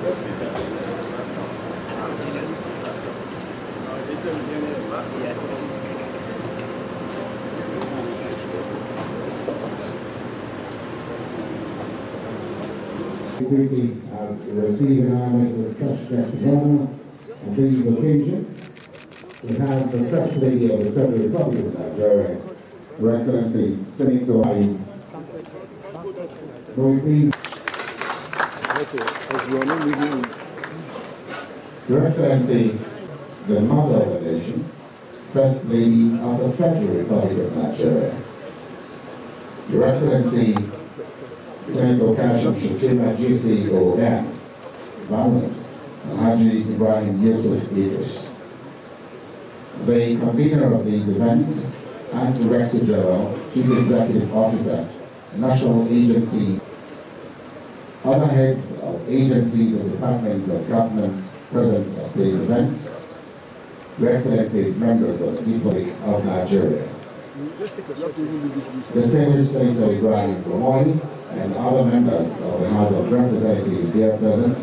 Quickly receive an honor as the Special Guest Governor on this occasion. We have the First Lady of the Federal Republic of Nigeria, Her Excellency Senator Ayes. Your Excellency, the Mother of the Nation, First Lady of the Federal Republic of Nigeria. Your Excellency, Senator Shettima GC OM, Government, Haji Ibrahim Yusuf Idris. The convener of this event and Director General, Chief Executive Officer, National Agency, other heads of agencies and departments of government present at this event, Your Excellencies, members of the Republic of Nigeria, distinguished Senator Ibrahim Babatunde and other members of the House of Representatives here present,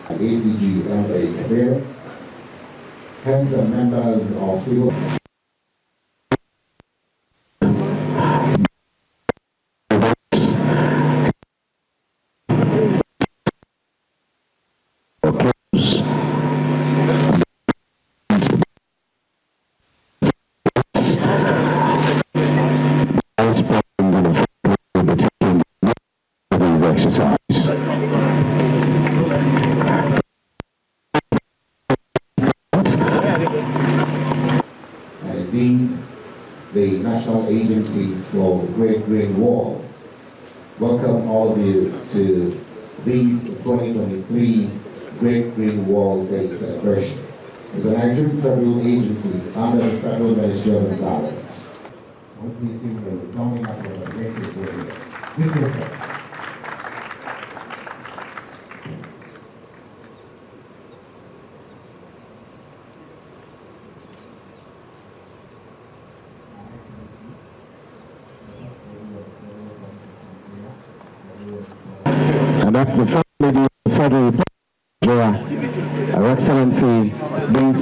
ACG MA Kabir, heads and members of civil the National Agency for the Great Green Wall. Welcome all of you to these 2023 Great Green Wall Day celebration. It's a Nigerian federal agency under the Federal Ministry of Environment. What do you think of the summing up of the greatest work? And that's the First Lady of the Federal Republic of Nigeria, Her Excellency being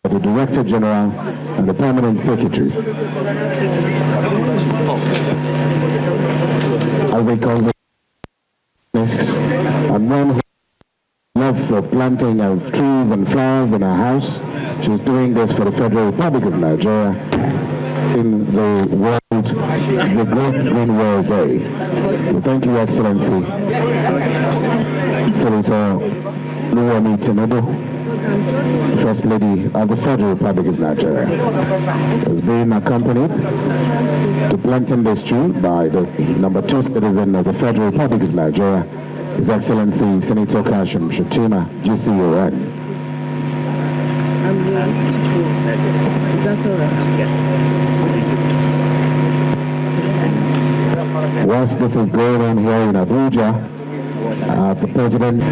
the Director General and the Permanent Secretary. As they call the and one who love for planting of trees and flowers in her house. She's doing this for the Federal Republic of Nigeria in the world, the Great Green Wall Day. Well, thank you, Excellency. Senator Oluomo, First Lady of the Federal Republic of Nigeria, has been accompanied to planting this tree by the number 2 citizen of the Federal Republic of Nigeria, His Excellency Senator Shettima, GCON. Whilst this is going on here in Abuja, the President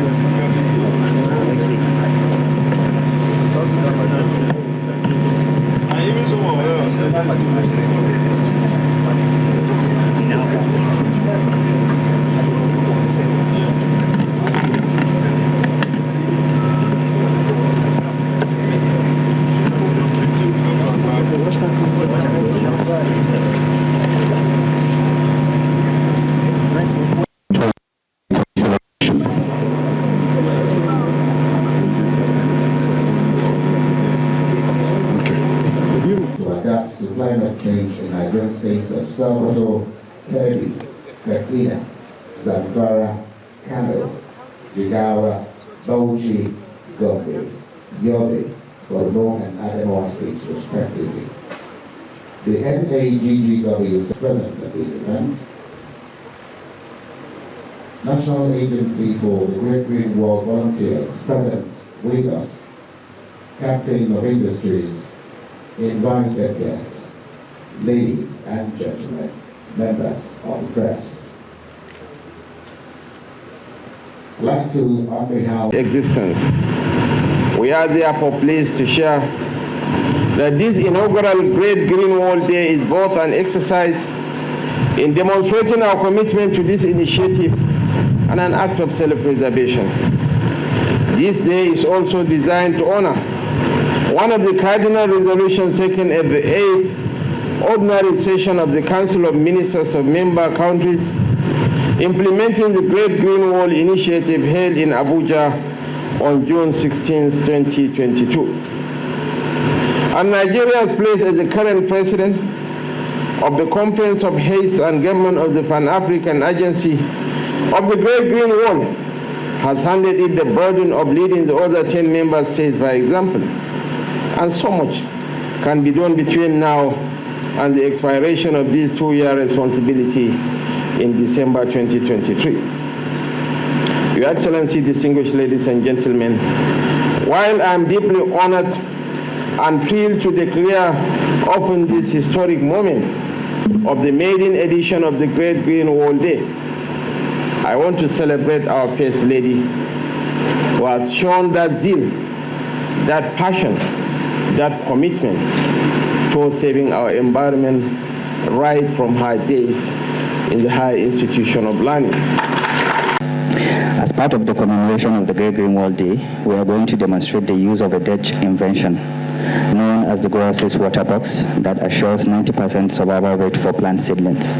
climate change in Nigerian states of Salvador, Kebbi, Katsina, Zamfara, Kano, Jigawa, Bauchi, Gombe, Yobe, Borno, and Adamawa states respectively. The NAGGW is present at these events. National Agency for the Great Green Wall volunteers present with us. Captain of Industries, invited guests, ladies and gentlemen, members of the press. I'd like to, on behalf of existence, we are therefore pleased to share that this inaugural Great Green Wall Day is both an exercise in demonstrating our commitment to this initiative and an act of self-preservation. This day is also designed to honor one of the cardinal resolutions taken at the 8th Ordinary Session of the Council of Ministers of Member Countries implementing the Great Green Wall Initiative held in Abuja on June 16, 2022. And Nigeria's place as the current president of the Conference of Heads and Government of the Pan-African Agency of the Great Green Wall has handed it the burden of leading the other 10 member states by example. And so much can be done between now and the expiration of this 2-year responsibility in December 2023. Your Excellency, distinguished ladies and gentlemen, while I am deeply honored and thrilled to declare open this historic moment of the maiden edition of the Great Green Wall Day, I want to celebrate our First Lady, who has shown that zeal, that passion, that commitment towards saving our environment right from her days in the higher institution of learning. As part of the commemoration of the Great Green Wall Day, we are going to demonstrate the use of a Dutch invention known as the grasses water box that assures 90% survival rate for plant seedlings.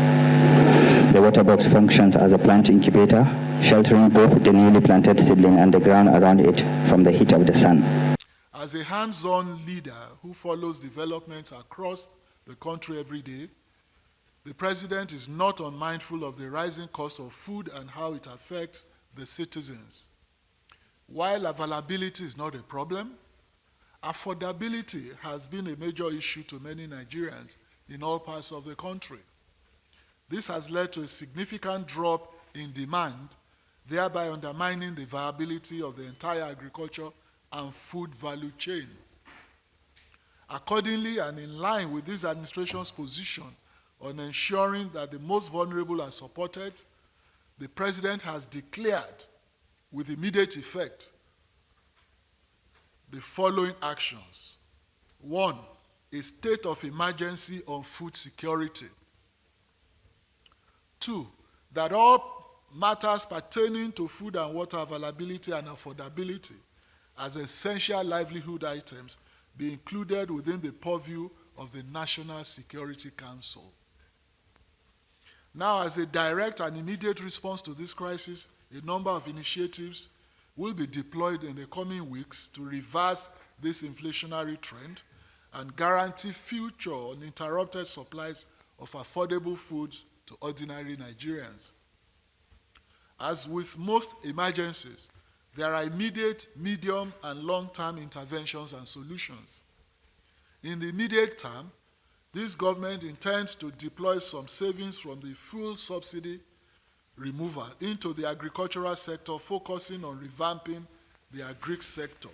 The water box functions as a plant incubator, sheltering both the newly planted seedling and the ground around it from the heat of the sun. As a hands-on leader who follows developments across the country every day, the President is not unmindful of the rising cost of food and how it affects the citizens. While availability is not a problem, affordability has been a major issue to many Nigerians in all parts of the country. This has led to a significant drop in demand, thereby undermining the viability of the entire agriculture and food value chain. Accordingly, and in line with this administration's position on ensuring that the most vulnerable are supported, the President has declared with immediate effect the following actions. 1, a state of emergency on food security. 2, that all matters pertaining to food and water availability and affordability as essential livelihood items be included within the purview of the National Security Council. Now, as a direct and immediate response to this crisis, a number of initiatives will be deployed in the coming weeks to reverse this inflationary trend and guarantee future uninterrupted supplies of affordable foods to ordinary Nigerians. As with most emergencies, there are immediate, medium, and long-term interventions and solutions. In the immediate term, this government intends to deploy some savings from the fuel subsidy removal into the agricultural sector, focusing on revamping the agri sector.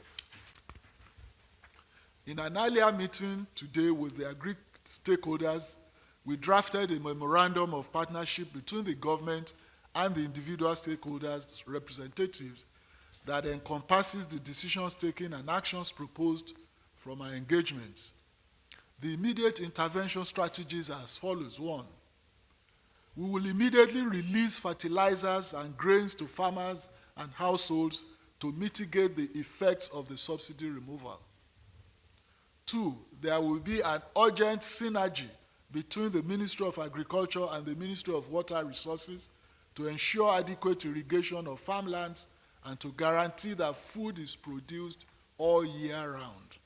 In an earlier meeting today with the agri stakeholders, we drafted a memorandum of partnership between the government and the individual stakeholders' representatives that encompasses the decisions taken and actions proposed from our engagements. The immediate intervention strategies are as follows. 1, we will immediately release fertilizers and grains to farmers and households to mitigate the effects of the subsidy removal. 2, there will be an urgent synergy between the Ministry of Agriculture and the Ministry of Water Resources to ensure adequate irrigation of farmlands and to guarantee that food is produced all year round.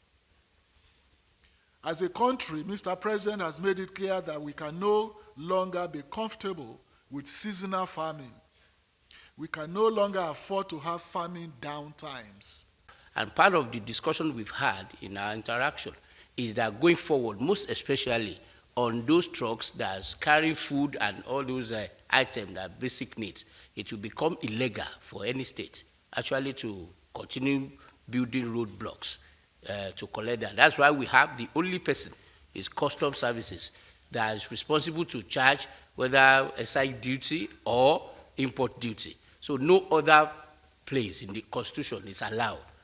As a country, Mr. President has made it clear that we can no longer be comfortable with seasonal farming. We can no longer afford to have farming downtimes. And part of the discussion we've had in our interaction is that going forward, most especially on those trucks that carry food and all those items that are basic needs, it will become illegal for any state actually to continue building roadblocks to collect that. That's why we have the only person is Customs Services that is responsible to charge whether excise duty or import duty. So no other place in the Constitution is allowed